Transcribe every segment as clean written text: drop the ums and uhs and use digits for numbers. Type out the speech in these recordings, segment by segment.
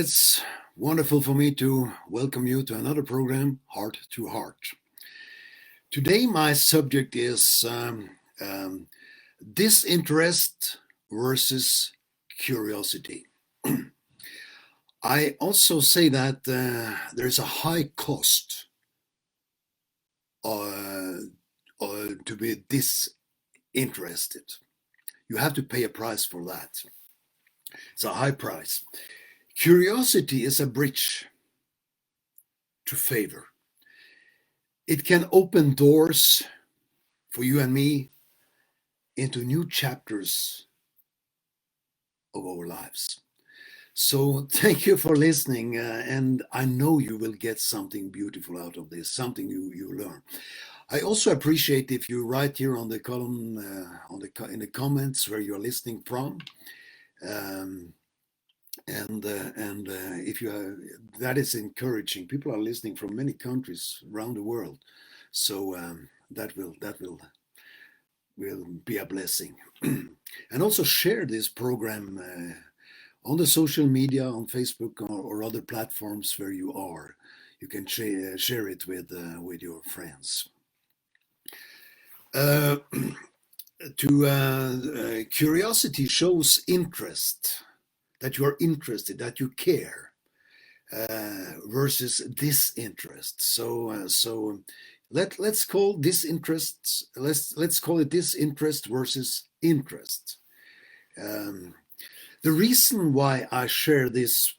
It's wonderful for me to welcome you to another program, Heart to Heart. Today, my subject is disinterest versus curiosity. I also say that there's a high cost to be disinterested. You have to pay a price for that. It's a high price. Curiosity is a bridge to favor. It can open doors for you and me into new chapters of our lives. So thank you for listening, and I know you will get something beautiful out of this, something you learn. I also appreciate if you write here on the column, in the comments where you're listening from. If that is encouraging. People are listening from many countries around the world, so that will be a blessing. And also share this program on the social media, on Facebook or other platforms where you are. You can share it with your friends. Curiosity shows interest. That you are interested, that you care, versus disinterest. So let's call disinterest. Let's call it disinterest versus interest. The reason why I share this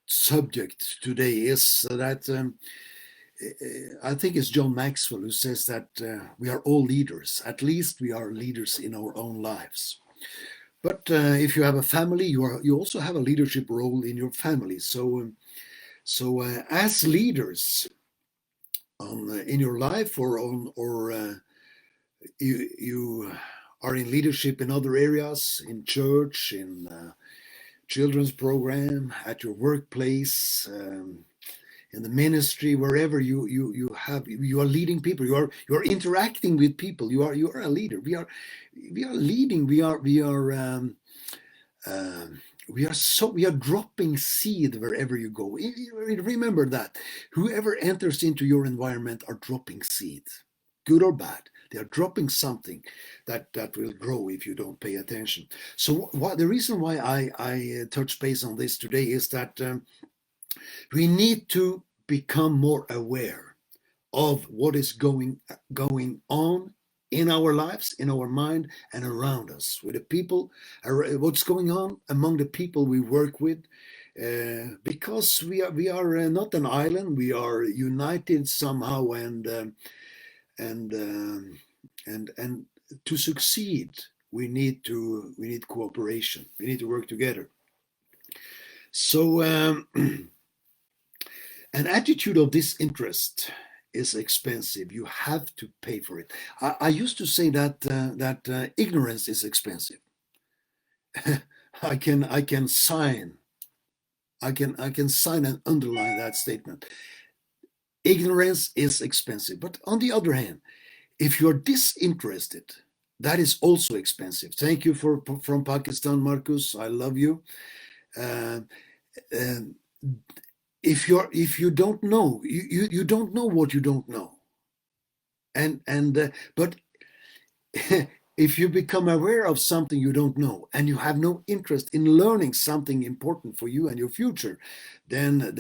subject today is that I think it's John Maxwell who says that we are all leaders. At least we are leaders in our own lives. But if you have a family, you also have a leadership role in your family. So as leaders in your life, you are in leadership in other areas, in church, in children's program, at your workplace, in the ministry, wherever you are leading people, you are interacting with people. You are a leader. We are leading. We are dropping seed wherever you go. Remember that whoever enters into your environment are dropping seed, good or bad. They are dropping something that will grow if you don't pay attention. So the reason why I touch base on this today is that we need to become more aware of what is going on in our lives, in our mind, and around us, with the people, what's going on among the people we work with, because we are not an island. We are united somehow, and to succeed, we need cooperation. We need to work together. So an attitude of disinterest is expensive. You have to pay for it. I used to say that ignorance is expensive. I can sign and underline that statement. Ignorance is expensive. But on the other hand, if you're disinterested, that is also expensive. Thank you from Pakistan, Marcus. I love you. If you don't know, you don't know what you don't know, but if you become aware of something you don't know and you have no interest in learning something important for you and your future, then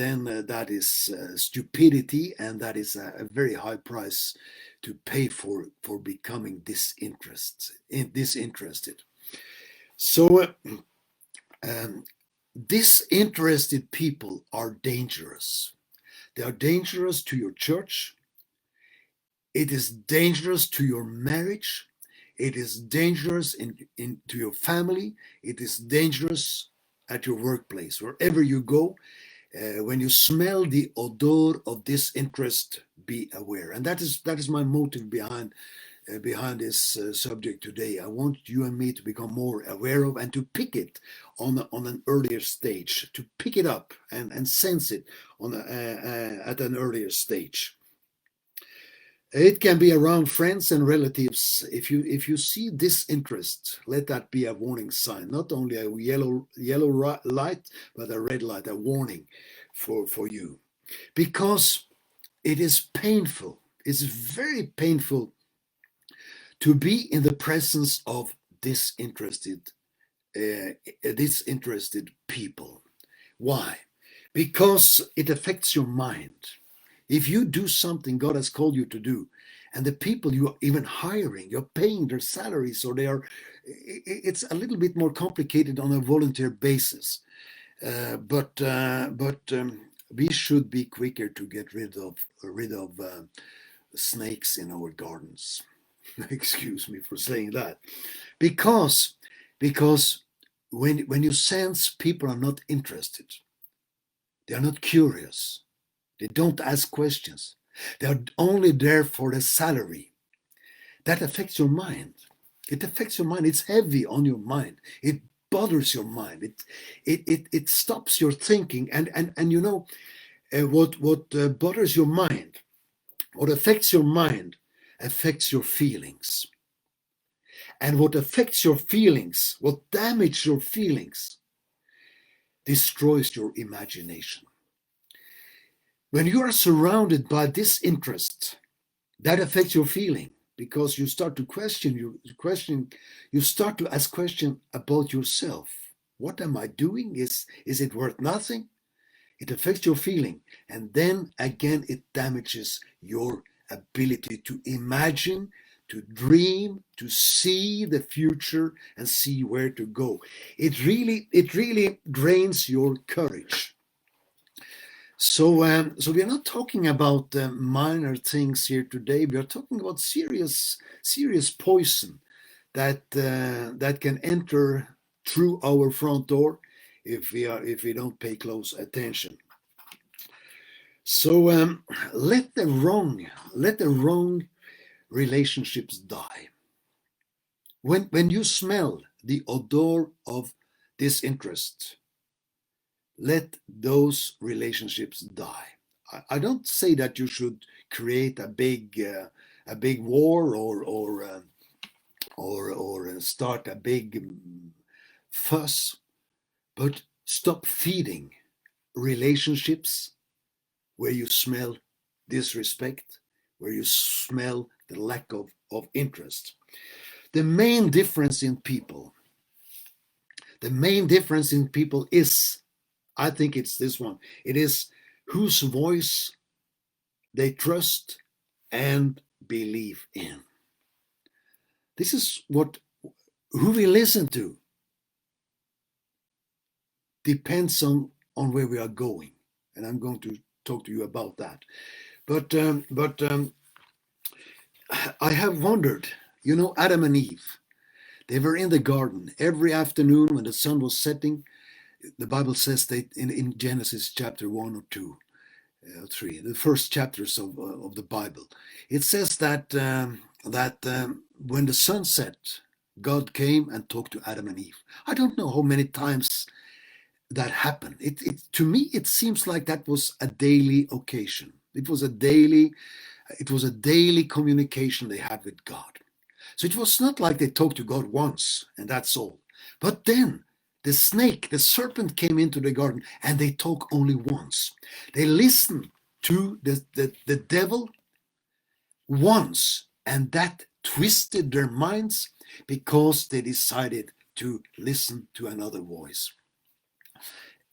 that is stupidity, and that is a very high price to pay for becoming disinterested. So disinterested people are dangerous. They are dangerous to your church. It is dangerous to your marriage. It is dangerous to your family. It is dangerous at your workplace. Wherever you go, when you smell the odor of disinterest, be aware. And that is my motive behind this subject today. I want you and me to become more aware of and to pick it on an earlier stage, to pick it up and sense it at an earlier stage. It can be around friends and relatives. If you see disinterest, let that be a warning sign. Not only a yellow light, but a red light, a warning for you, because it is painful. It's very painful to be in the presence of disinterested, disinterested people. Why? Because it affects your mind. If you do something God has called you to do, and the people you are even hiring, you're paying their salaries, or it's a little bit more complicated on a volunteer basis. But we should be quicker to get rid of snakes in our gardens. Excuse me for saying that, because because when you sense people are not interested, they are not curious, they don't ask questions, they are only there for the salary. That affects your mind. It affects your mind. It's heavy on your mind. It bothers your mind. It stops your thinking. And you know what bothers your mind, what affects your mind, affects your feelings. And what affects your feelings, what damages your feelings, destroys your imagination. When you are surrounded by disinterest, that affects your feeling, because you start to you start to ask questions about yourself. What am I doing? Is it worth nothing? It affects your feeling. And then again, it damages your ability to imagine, to dream, to see the future and see where to go. It really drains your courage. So we are not talking about minor things here today. We are talking about serious poison that can enter through our front door if we don't pay close attention. So let the wrong relationships die. When you smell the odor of disinterest, let those relationships die. I don't say that you should create a big war or start a big fuss, but stop feeding relationships where you smell disrespect, where you smell the lack of interest. The main difference in people, is, I think it's this one. It is whose voice they trust and believe in. This is who we listen to depends on where we are going, and I'm going to talk to you about that. But I have wondered, Adam and Eve, they were in the garden every afternoon when the sun was setting. The Bible says that in Genesis chapter 1 or 2, 3, the first chapters of the Bible, it says that when the sun set, God came and talked to Adam and Eve. I don't know how many times that happened. To me, it seems like that was a daily occasion. It was a daily communication they had with God. So it was not like they talked to God once and that's all. But then the serpent came into the garden, and they talk only once. They listened to the devil once, and that twisted their minds because they decided to listen to another voice.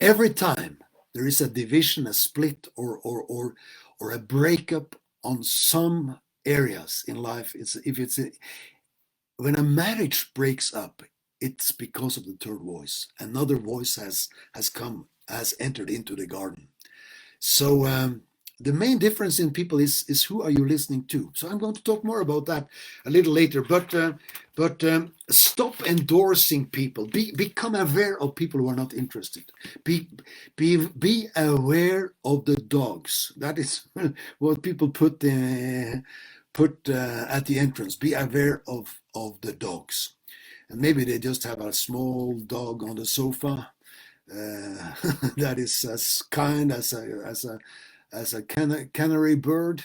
Every time there is a division, a split, or a breakup on some areas in life, when a marriage breaks up, it's because of the third voice. Another voice has entered into the garden. So the main difference in people is who are you listening to. So I'm going to talk more about that a little later. But stop endorsing people. Become aware of people who are not interested. Be aware of the dogs. That is what people put at the entrance. Be aware of the dogs. And maybe they just have a small dog on the sofa that is as kind as a canary bird,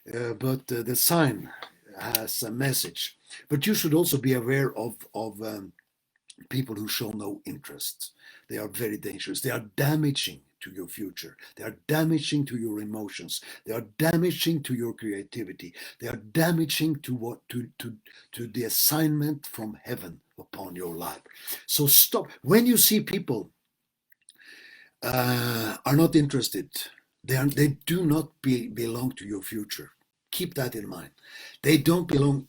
but the sign has a message. But you should also be aware of people who show no interest. They are very dangerous. They are damaging to your future. They are damaging to your emotions. They are damaging to your creativity. They are damaging to to the assignment from heaven upon your life. So stop. When you see people are not interested, they do not belong to your future. Keep that in mind. They don't belong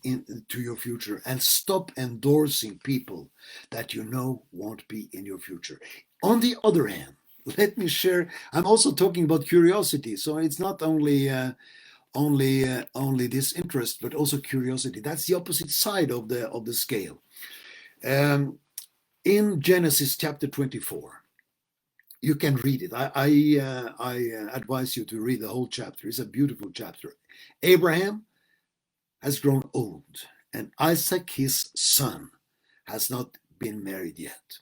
to your future, and stop endorsing people that you know won't be in your future. On the other hand, let me share. I'm also talking about curiosity, so it's not only disinterest, but also curiosity. That's the opposite side of the scale. Um, in Genesis chapter 24, you can read it. I advise you to read the whole chapter. It's a beautiful chapter. Abraham has grown old, and Isaac, his son, has not been married yet.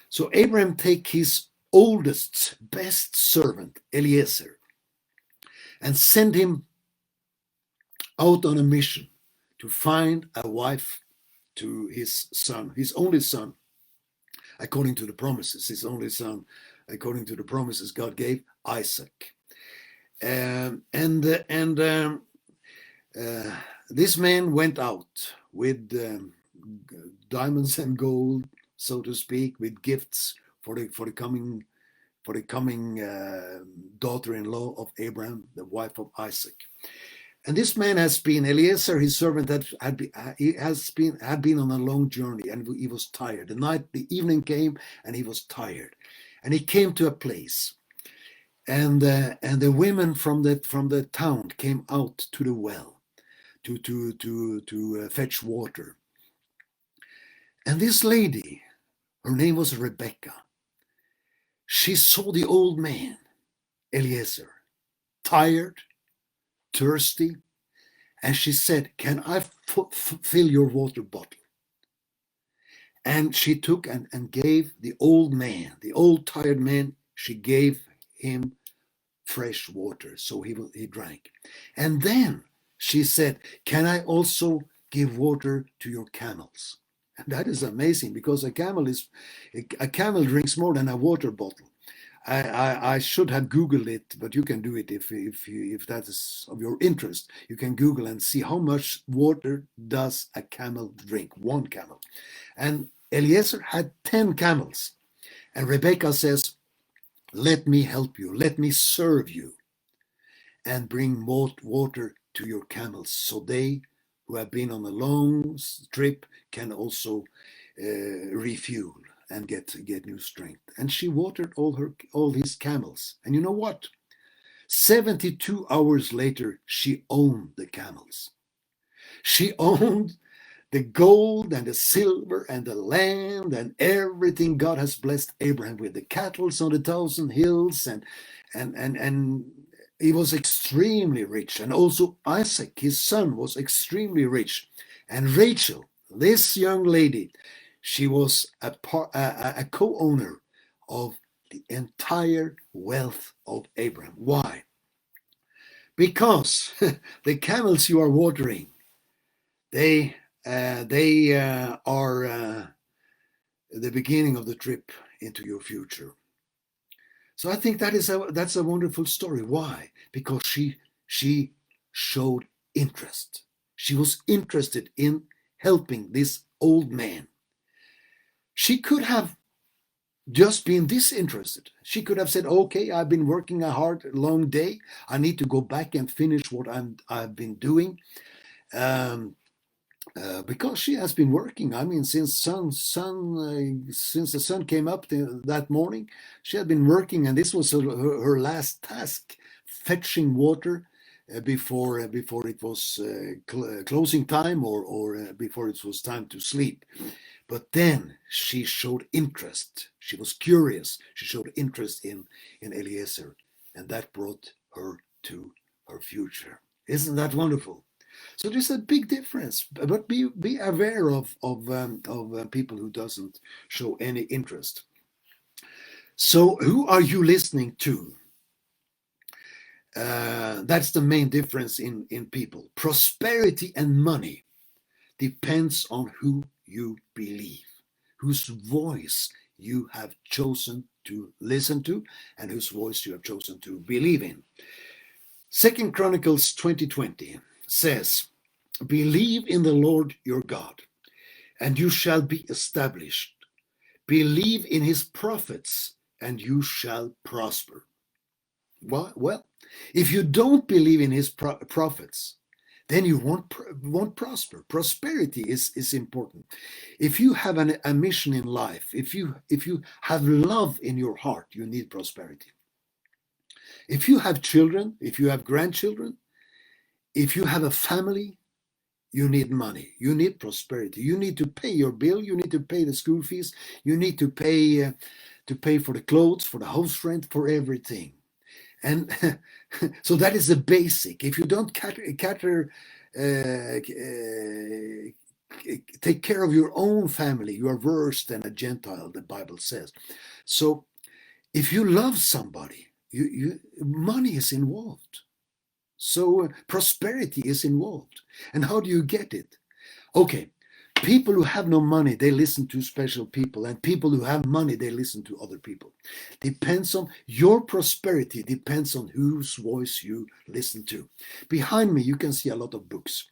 So Abraham take his oldest, best servant, Eliezer, and send him out on a mission to find a wife to his son, his only son, according to the promises, his only son, according to the promises God gave, Isaac. This man went out with diamonds and gold, so to speak, with gifts for the coming daughter-in-law of Abraham, the wife of Isaac. And this man has been Eliezer, his servant, that had been on a long journey, and he was tired. The evening came, and he was tired, and he came to a place, and the women from the town came out to the well to fetch water. And this lady, her name was Rebecca, she saw the old man, Eliezer, tired, thirsty, and she said, "Can I fill your water bottle?" And she took and gave the old man, the old tired man, she gave him fresh water, so he drank. And then she said, "Can I also give water to your camels?" And that is amazing, because a camel drinks more than a water bottle. I should have Googled it, but you can do it if that is of your interest. You can Google and see how much water does a camel drink, one camel. And Eliezer had 10 camels. And Rebecca says, "Let me help you, let me serve you, and bring water to your camels, so they who have been on a long trip can also refuel and get new strength." And she watered all his camels. And you know what? 72 hours later, she owned the camels. She owned the gold and the silver and the land and everything God has blessed Abraham with, the cattle on the 1,000 hills, and he was extremely rich. And also Isaac, his son, was extremely rich. And Rachel, this young lady, she was a co-owner of the entire wealth of Abraham. Why? Because the camels you are watering, they are the beginning of the trip into your future. So I think that's a wonderful story. Why? Because she showed interest. She was interested in helping this old man. She could have just been disinterested. She could have said, "Okay, I've been working a hard, long day. I need to go back and finish what I've been doing." Because she has been working. I mean, since the sun came up that morning, she had been working, and this was her last task, fetching water before it was closing time, or before it was time to sleep. But then she showed interest. She was curious. She showed interest in Eliezer, and that brought her to her future. Isn't that wonderful? So there's a big difference, but be aware of people who doesn't show any interest. So who are you listening to? That's the main difference in people. Prosperity and money depends on who you believe, whose voice you have chosen to listen to, and whose voice you have chosen to believe in. Second Chronicles 20:20 says, "Believe in the Lord your God, and you shall be established. Believe in his prophets, and you shall prosper." Well, if you don't believe in his prophets, then you won't prosper. Prosperity is important. If you have a mission in life, if you have love in your heart, you need prosperity. If you have children, if you have grandchildren, if you have a family, you need money. You need prosperity. You need to pay your bill. You need to pay the school fees. You need to pay for the clothes, for the house rent, for everything. And so that is the basic. If you don't take care of your own family, you are worse than a Gentile, the Bible says. So if you love somebody, money is involved. So prosperity is involved. And how do you get it? Okay, people who have no money, they listen to special people, and people who have money, they listen to other people. Depends on your prosperity, depends on whose voice you listen to. Behind me, you can see a lot of books.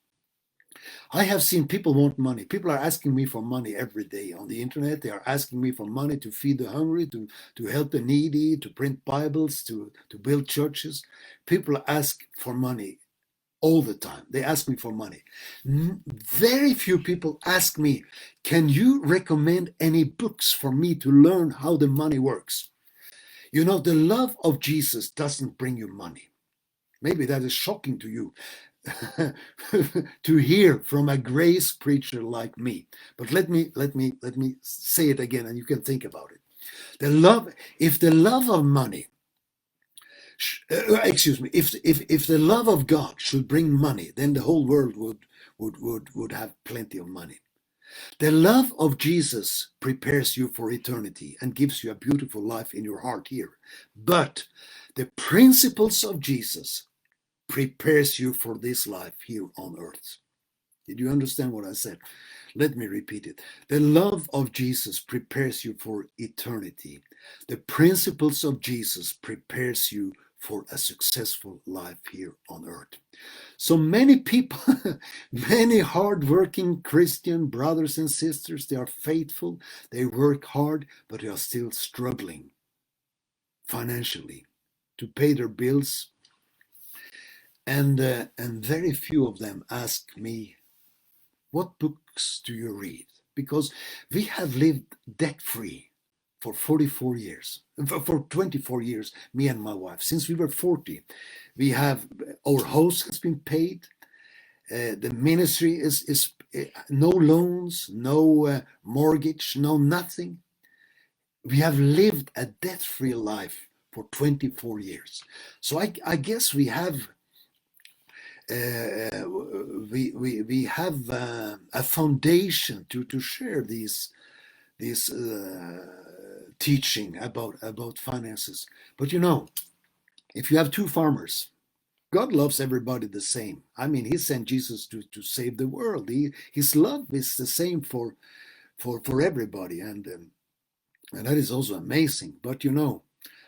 I have seen people want money. People are asking me for money every day on the internet. They are asking me for money to feed the hungry, to help the needy, to print Bibles, to build churches. People ask for money all the time. They ask me for money. Very few people ask me, can you recommend any books for me to learn how the money works? You know, the love of Jesus doesn't bring you money. Maybe that is shocking to you to hear from a grace preacher like me. But let me say it again, and you can think about it. If the love of money excuse me, if the love of God should bring money, then the whole world would have plenty of money. The love of Jesus prepares you for eternity and gives you a beautiful life in your heart here. But the principles of Jesus prepares you for this life here on earth. Did you understand what I said? Let me repeat it. The love of Jesus prepares you for eternity. The principles of Jesus prepares you for a successful life here on earth. So many people, many hardworking Christian brothers and sisters, they are faithful, they work hard, but they are still struggling financially to pay their bills. And very few of them ask me, what books do you read? Because we have lived debt-free for 44 years, for 24 years, me and my wife. Since we were 40, our house has been paid. The ministry is no loans, no mortgage, no nothing. We have lived a debt-free life for 24 years. So I guess we have we have a foundation to share these teaching about finances. But you know, if you have two farmers, God loves everybody the same. I mean, He sent Jesus to save the world. His love is the same for everybody, and that is also amazing. But you know,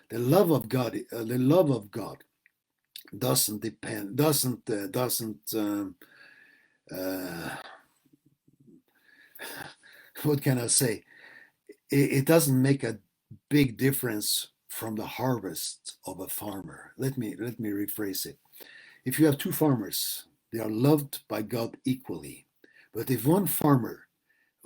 the love of God, doesn't depend, doesn't what can I say? It doesn't make a big difference from the harvest of a farmer. Let me rephrase it. If you have two farmers, they are loved by God equally. But if one farmer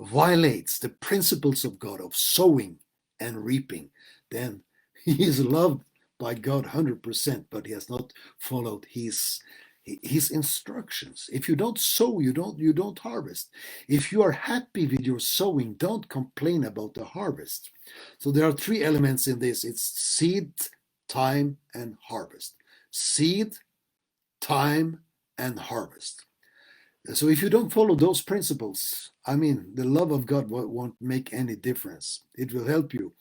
violates the principles of God of sowing and reaping, then he is loved by God 100%, but he has not followed his instructions. If you don't sow, you don't harvest. If you are happy with your sowing, don't complain about the harvest. So there are three elements in this. It's seed, time, and harvest. Seed, time, and harvest. So if you don't follow those principles, I mean, the love of God won't make any difference. It will help you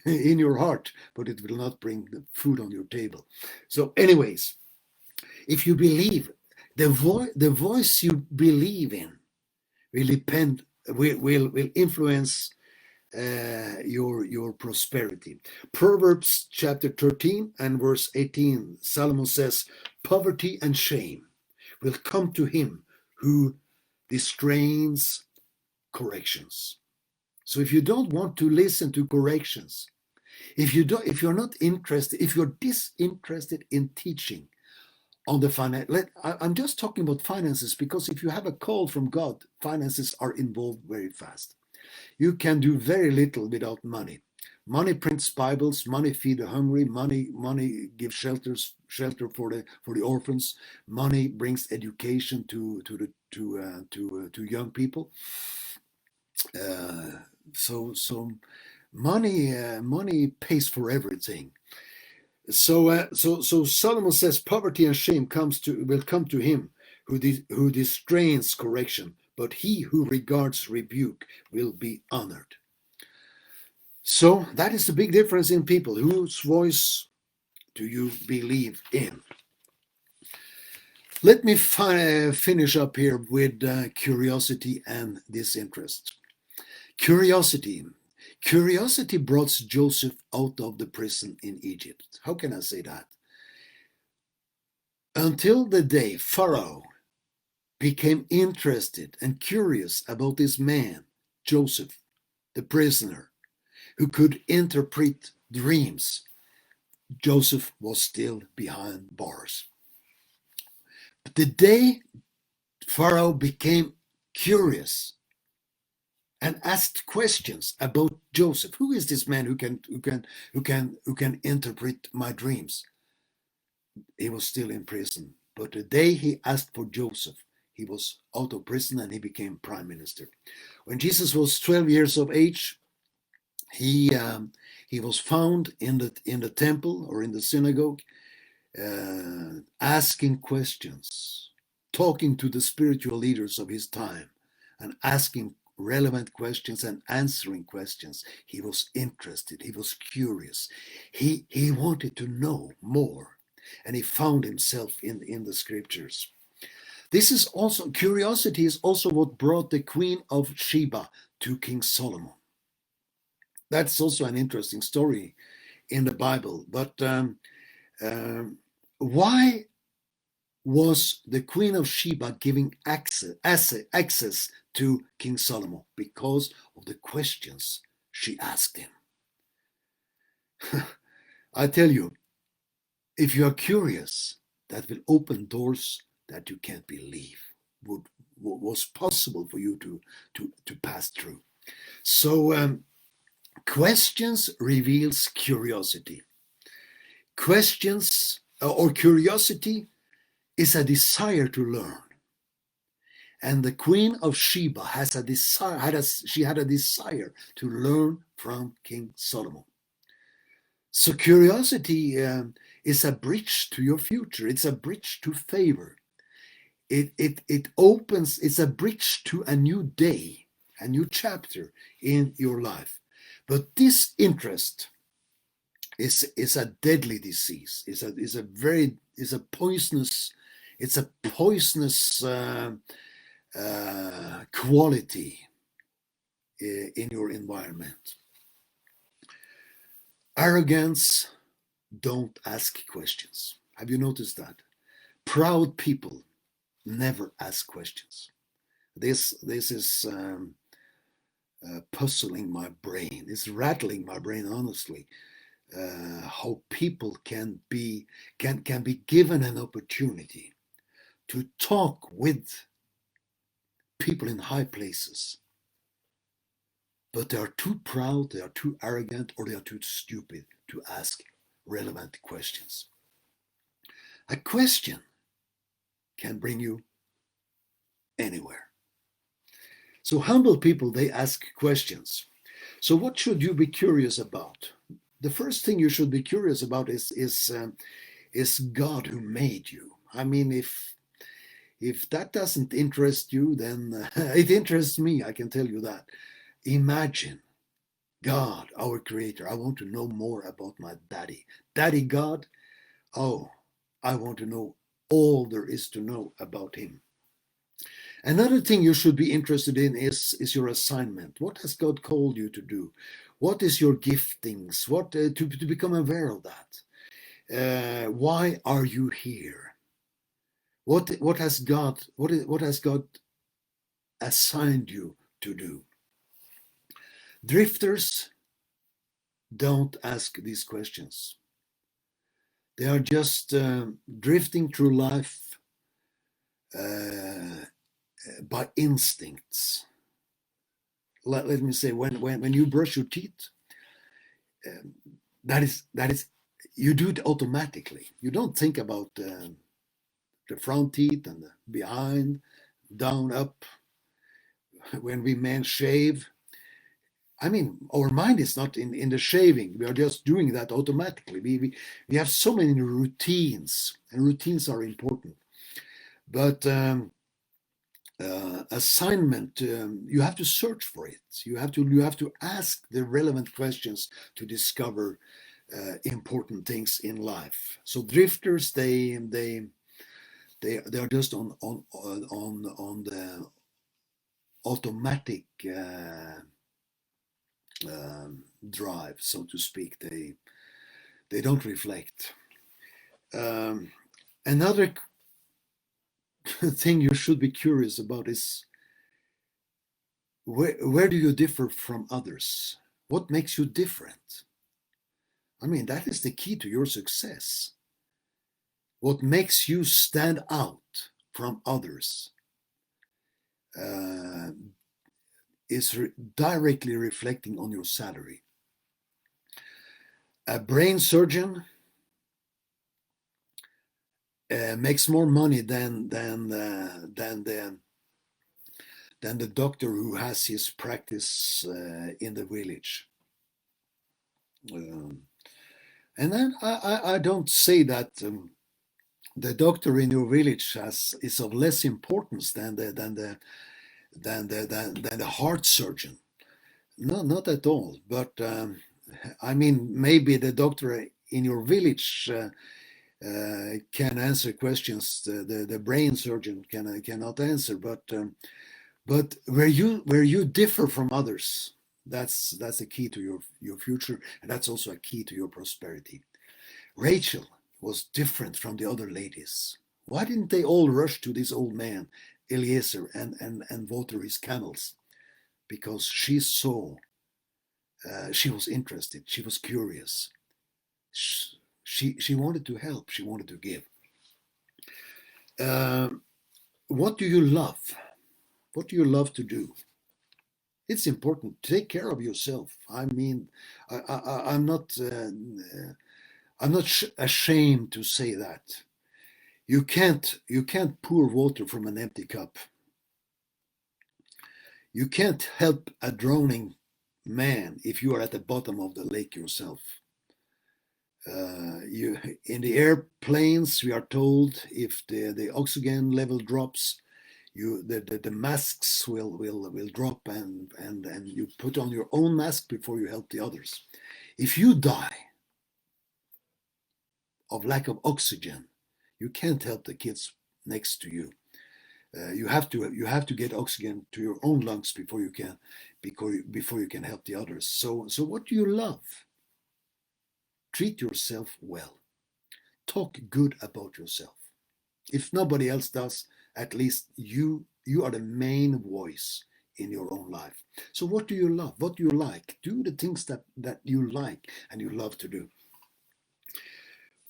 in your heart, but it will not bring the food on your table. So, anyways, if you believe, the voice you believe in will depend, will influence your prosperity. Proverbs chapter 13 and verse 18, Solomon says, poverty and shame will come to him who distrains corrections. So if you don't want to listen to corrections, if you're not interested, if you're disinterested in teaching on the finance, I'm just talking about finances, because if you have a call from God, finances are involved very fast. You can do very little without money. Money prints Bibles. Money feed the hungry. Money gives shelter for the orphans. Money brings education to young people. So money pays for everything. So Solomon says poverty and shame will come to him who distrains correction, but he who regards rebuke will be honored. So that is the big difference in people. Whose voice do you believe in? Let me finish up here with curiosity and disinterest. Curiosity brought Joseph out of the prison in Egypt. How can I say that? Until the day Pharaoh became interested and curious about this man, Joseph, the prisoner, who could interpret dreams, Joseph was still behind bars. But the day Pharaoh became curious and asked questions about Joseph, who is this man who can interpret my dreams? He was still in prison. But the day he asked for Joseph, he was out of prison and he became prime minister. When Jesus was 12 years of age, he was found in the temple or in the synagogue, asking questions, talking to the spiritual leaders of his time, and asking relevant questions and answering questions. He was interested. He was curious. He wanted to know more, and he found himself in the scriptures. Curiosity is also what brought the Queen of Sheba to King Solomon. That's also an interesting story in the Bible. But why was the Queen of Sheba giving access to King Solomon? Because of the questions she asked him. I tell you, if you are curious, that will open doors that you can't believe was possible for you to pass through. So questions reveals curiosity. Questions or curiosity is a desire to learn. And the Queen of Sheba had a desire to learn from King Solomon. So curiosity is a bridge to your future. It's a bridge to favor. It opens, it's a bridge to a new day, a new chapter in your life. But this interest is a deadly disease. It's a poisonous quality in your environment. Arrogance don't ask questions. Have you noticed that? Proud people never ask questions. This is puzzling my brain. It's rattling my brain, honestly. How people can be given an opportunity to talk with people in high places, but they are too proud, they are too arrogant, or they are too stupid to ask relevant questions. A question can bring you anywhere. So humble people, they ask questions. So what should you be curious about? The first thing you should be curious about is God who made you. I mean, if that doesn't interest you, then it interests me, I can tell you that. Imagine God, our creator. I want to know more about my daddy. Daddy God, oh, I want to know all there is to know about him. Another thing you should be interested in is your assignment. What has God called you to do? What is your giftings? What to become aware of that? Why are you here? What has God assigned you to do? Drifters don't ask these questions. They are just drifting through life uh, by instincts. Let me say, when you brush your teeth, um, that is you do it automatically. You don't think about the front teeth and the behind, down, up. When we men shave, I mean, our mind is not in the shaving. We are just doing that automatically. We have so many routines, and routines are important. But assignment, you have to search for it. You have to ask the relevant questions to discover important things in life. So drifters, they are just on the automatic drive, so to speak. They don't reflect. Another thing you should be curious about is where do you differ from others? What makes you different? I mean, that is the key to your success. What makes you stand out from others uh, is directly reflecting on your salary. A brain surgeon makes more money than the doctor who has his practice in the village. Um, and then I don't say that the doctor in your village is of less importance than the heart surgeon. No, not at all. But I mean, maybe the doctor in your village can answer questions the brain surgeon cannot answer. But where you differ from others, that's a key to your future, and that's also a key to your prosperity. Rachel was different from the other ladies. Why didn't they all rush to this old man, Eliezer, and water his camels? Because she saw, she was interested, she was curious. She wanted to help, she wanted to give. Uh, what do you love? What do you love to do? It's important. Take care of yourself. I mean, I'm not. I'm not ashamed to say that. You can't pour water from an empty cup. You can't help a drowning man if you are at the bottom of the lake yourself. You in the airplanes, we are told if the oxygen level drops, the masks will drop, and you put on your own mask before you help the others. If you die of lack of oxygen, you can't help the kids next to you. You have to get oxygen to your own lungs before you can help the others. So what do you love? Treat yourself well. Talk good about yourself. If nobody else does, at least you are the main voice in your own life. So what do you love? What do you like? Do the things that you like and you love to do.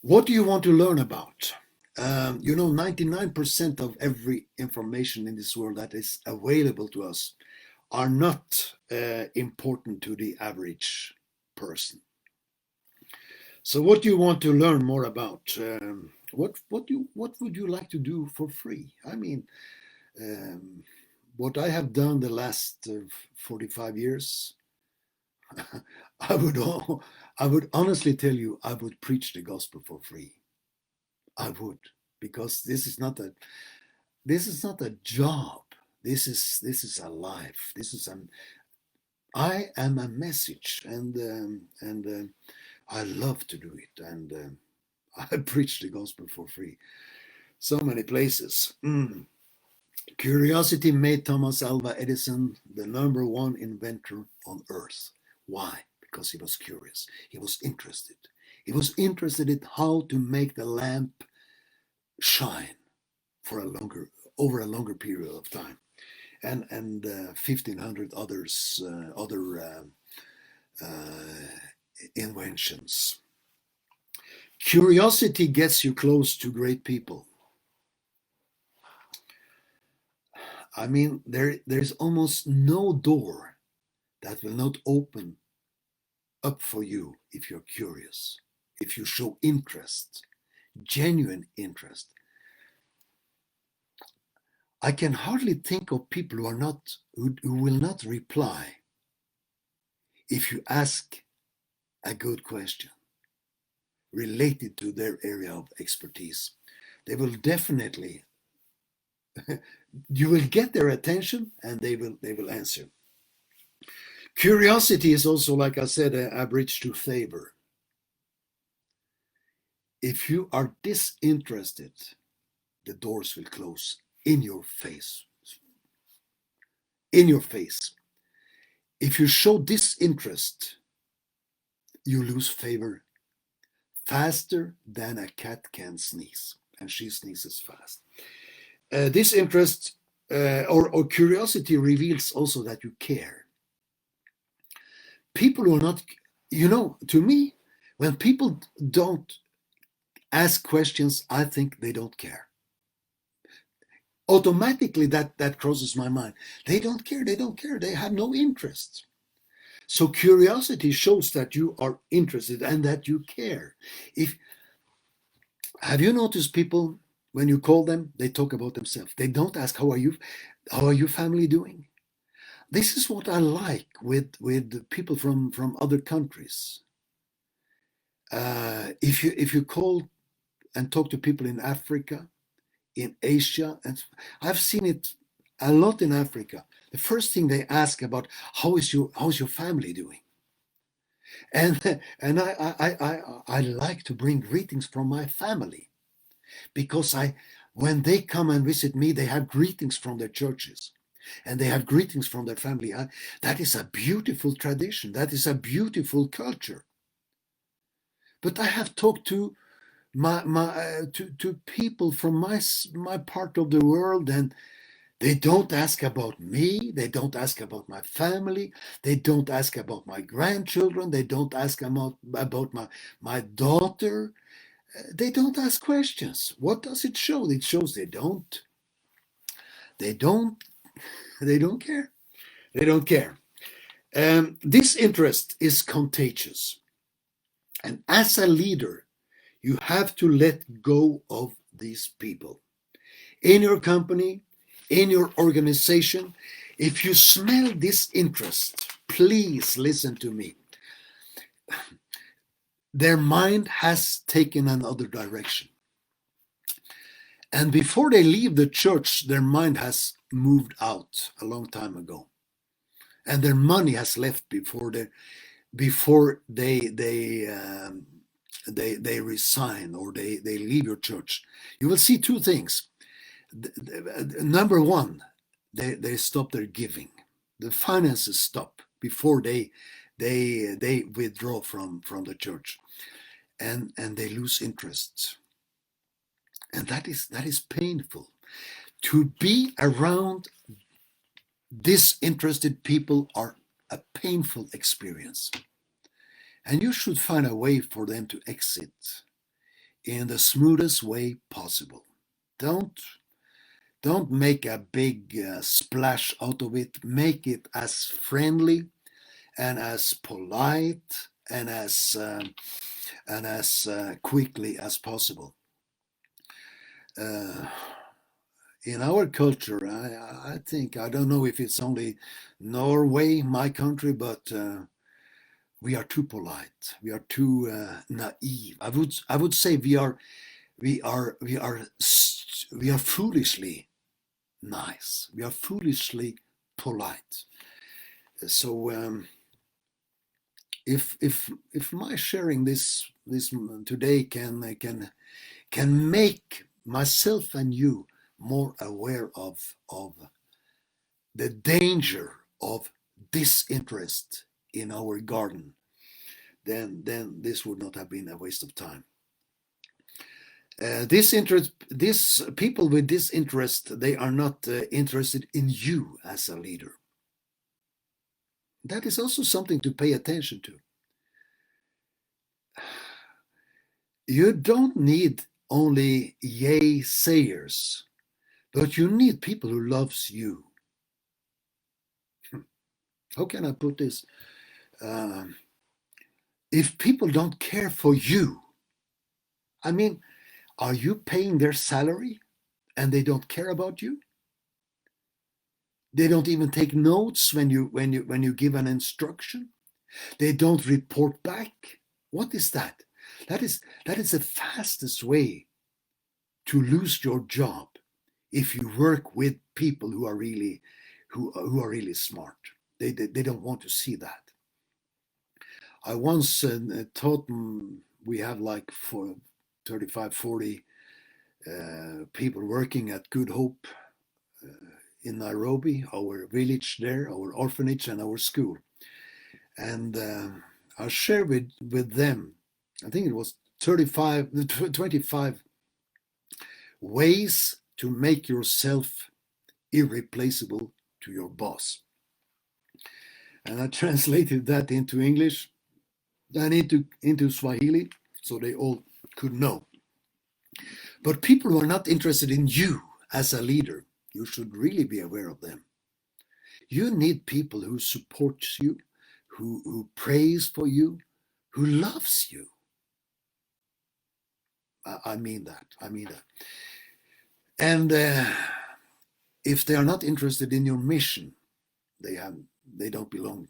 What do you want to learn about? 99% of every information in this world that is available to us are not important to the average person. So what do you want to learn more about? What would you like to do for free? I mean, um, what I have done the last 45 years, I would I would honestly tell you I would preach the gospel for free. I would, because this is not a job. This is a life. This is I am a message, and I love to do it, and I preach the gospel for free. So many places. Curiosity made Thomas Alva Edison the number one inventor on earth. Why? Because he was curious. He was interested. He was interested in how to make the lamp shine for over a longer period of time, and 1,500 other inventions. Curiosity gets you close to great people. I mean, there's almost no door that will not open up for you if you're curious, if you show interest, genuine interest. I can hardly think of people who will not reply if you ask a good question related to their area of expertise. They will definitely, you will get their attention, and they will answer. Curiosity is also, like I said, a bridge to favor. If you are disinterested, the doors will close in your face. In your face. If you show disinterest, you lose favor faster than a cat can sneeze, and she sneezes fast. Disinterest or curiosity reveals also that you care. People who are not, to me, when people don't ask questions, I think they don't care. Automatically that crosses my mind. They don't care, they have no interest. So curiosity shows that you are interested and that you care. Have you noticed people, when you call them, they talk about themselves. They don't ask, how are your family doing? This is what I like with people from other countries. If you call and talk to people in Africa, in Asia, and I've seen it a lot in Africa. The first thing they ask about, how's your family doing? And I like to bring greetings from my family, because when they come and visit me, they have greetings from their churches, and they have greetings from their family. That is a beautiful tradition. That is a beautiful culture. But I have talked to to people from my part of the world, and they don't ask about me. They don't ask about my family. They don't ask about my grandchildren. They don't ask about my daughter. They don't ask questions. What does it show? It shows they don't care. They don't care. This interest is contagious. And as a leader, you have to let go of these people. In your company, in your organization, if you smell this interest, please listen to me. Their mind has taken another direction. And before they leave the church, their mind has moved out a long time ago. And their money has left before they resign or they leave your church. You will see two things. Number one, they stop their giving. The finances stop before they withdraw from the church, and they lose interest. And that is painful. To be around disinterested people are a painful experience. And you should find a way for them to exit in the smoothest way possible. Don't make a big splash out of it. Make it as friendly and as polite and as quickly as possible. In our culture, I think, I don't know if it's only Norway, my country, but we are too polite. We are too naive. I would say we are foolishly nice. We are foolishly polite. So if my sharing this today can make myself and you more aware of the danger of disinterest in our garden, then this would not have been a waste of time. This people with disinterest, they are not interested in you as a leader. That is also something to pay attention to. You don't need only yay sayers, but you need people who loves you. How can I put this? If people don't care for you, I mean, are you paying their salary and they don't care about you? They don't even take notes when you give an instruction. They don't report back. What is that? That is the fastest way to lose your job if you work with people who are really smart. They don't want to see that. I once taught them, we have like 35, 40 people working at Good Hope in Nairobi, our village there, our orphanage and our school. And I shared with them, I think it was 25 ways to make yourself irreplaceable to your boss. And I translated that into English and into Swahili so they all could know. But people who are not interested in you as a leader, you should really be aware of them. You need people who support you, who prays for you, who loves you. I mean that. And if they are not interested in your mission, they don't belong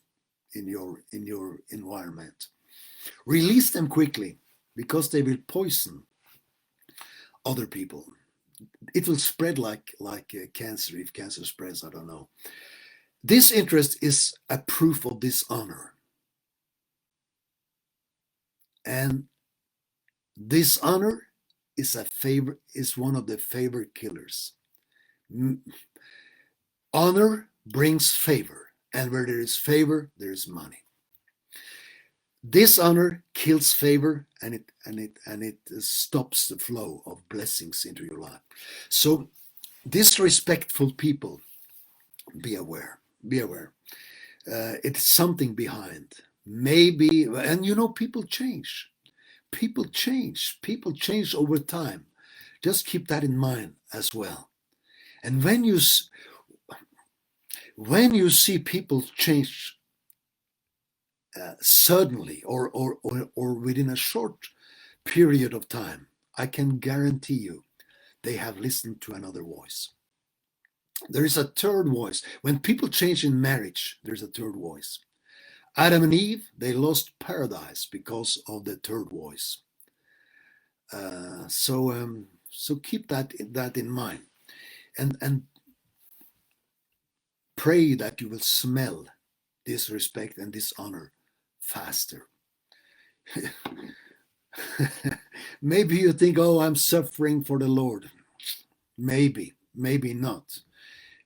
in your environment. Release them quickly, because they will poison other people. It will spread like cancer. If cancer spreads, I don't know. Disinterest is a proof of dishonor. And dishonor is one of the favorite killers. Honor brings favor, and where there is favor, there is money. Dishonor kills favor, and it stops the flow of blessings into your life. So, disrespectful people, be aware. It's something behind. Maybe, and people change. People change over time. Just keep that in mind as well. And when you see people change suddenly or within a short period of time, I can guarantee you they have listened to another voice. There is a third voice. When people change in marriage, there's a third voice. Adam and Eve, they lost paradise because of the third voice. So keep that in mind, and pray that you will smell disrespect and dishonor faster. Maybe you think, oh, I'm suffering for the Lord. Maybe not.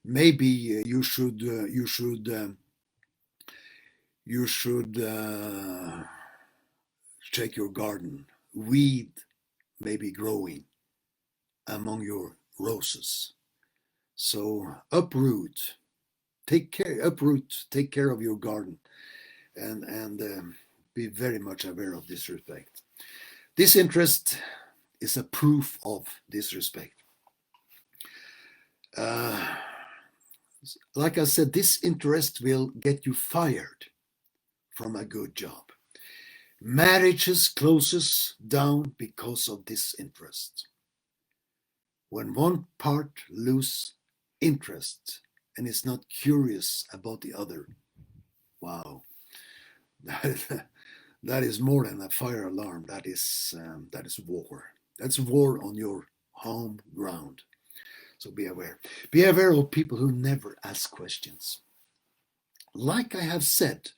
Maybe you should check your garden. Weed may be growing among your roses. So uproot, take care of your garden, and be very much aware of disrespect. Disinterest is a proof of disrespect. Like I said, disinterest will get you fired from a good job. Marriages closes down because of disinterest. When one part loses interest and is not curious about the other, wow, that is more than a fire alarm. That is war. That's war on your home ground. So be aware. Be aware of people who never ask questions. like I have said,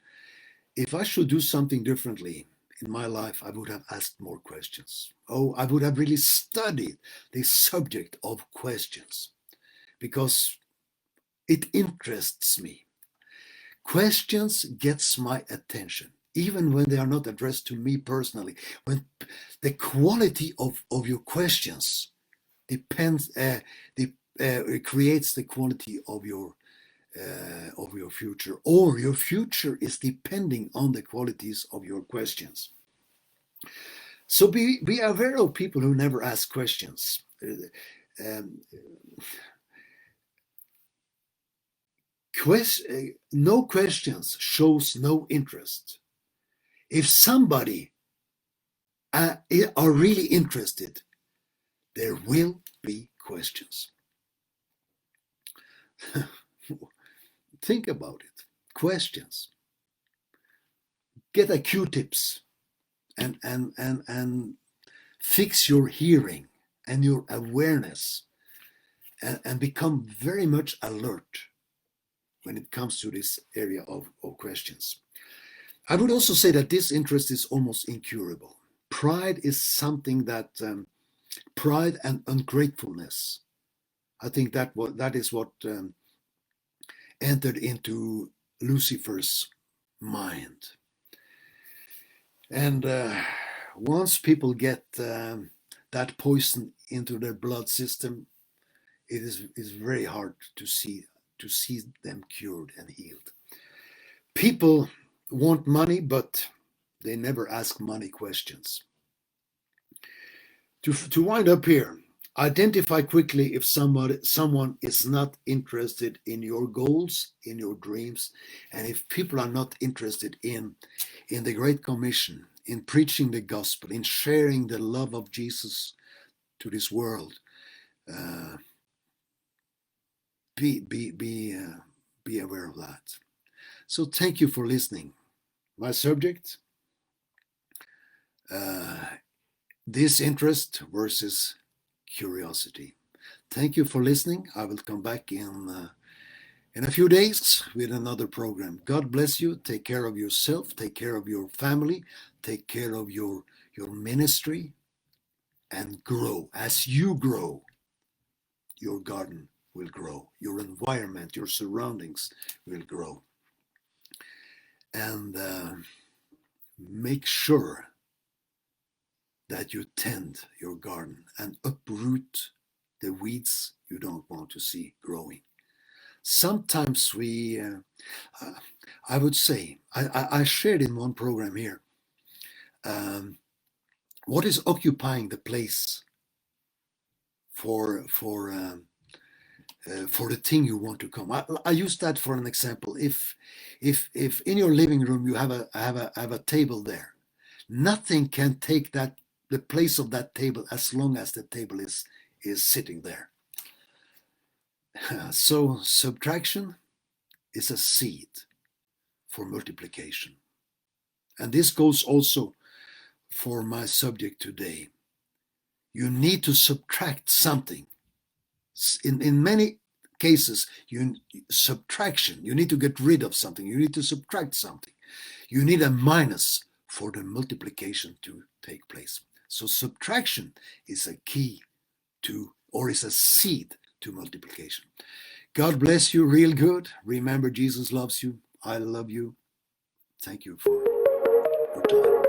if I should do something differently in my life, I would have asked more questions. Oh, I would have really studied the subject of questions because it interests me. Questions gets my attention, even when they are not addressed to me personally. When the quality of your questions depends, it creates the quality of your future, or your future is depending on the qualities of your questions. So be aware of people who never ask questions. Um, no questions shows no interest. If somebody are really interested, there will be questions. Think about it. Questions. Get a Q-tips and fix your hearing and your awareness and become very much alert when it comes to this area of questions. I would also say that disinterest is almost incurable. Pride is something that pride and ungratefulness. I think that is what entered into Lucifer's mind. And once people get that poison into their blood system, it is very hard to see them cured and healed. People want money, but they never ask money questions. To wind up here, identify quickly if someone is not interested in your goals, in your dreams, and if people are not interested in the Great Commission, in preaching the gospel, in sharing the love of Jesus to this world. Be aware of that. So thank you for listening. My subject, disinterest versus curiosity. Thank you for listening. I will come back in a few days with another program. God bless you. Take care of yourself. Take care of your family. Take care of your ministry, and grow. As you grow, your garden will grow. Your environment, your surroundings will grow. And make sure that you tend your garden and uproot the weeds you don't want to see growing. Sometimes I would say, I shared in one program here, what is occupying the place for the thing you want to come. I use that for an example. If in your living room you have a table there, nothing can take the place of that table as long as the table is sitting there. So subtraction is a seed for multiplication. And this goes also for my subject today. You need to subtract something. In many cases, subtraction. You need to get rid of something. You need to subtract something. You need a minus for the multiplication to take place. So subtraction is a key to, or is a seed to multiplication. God bless you real good. Remember, Jesus loves you. I love you. Thank you for your time.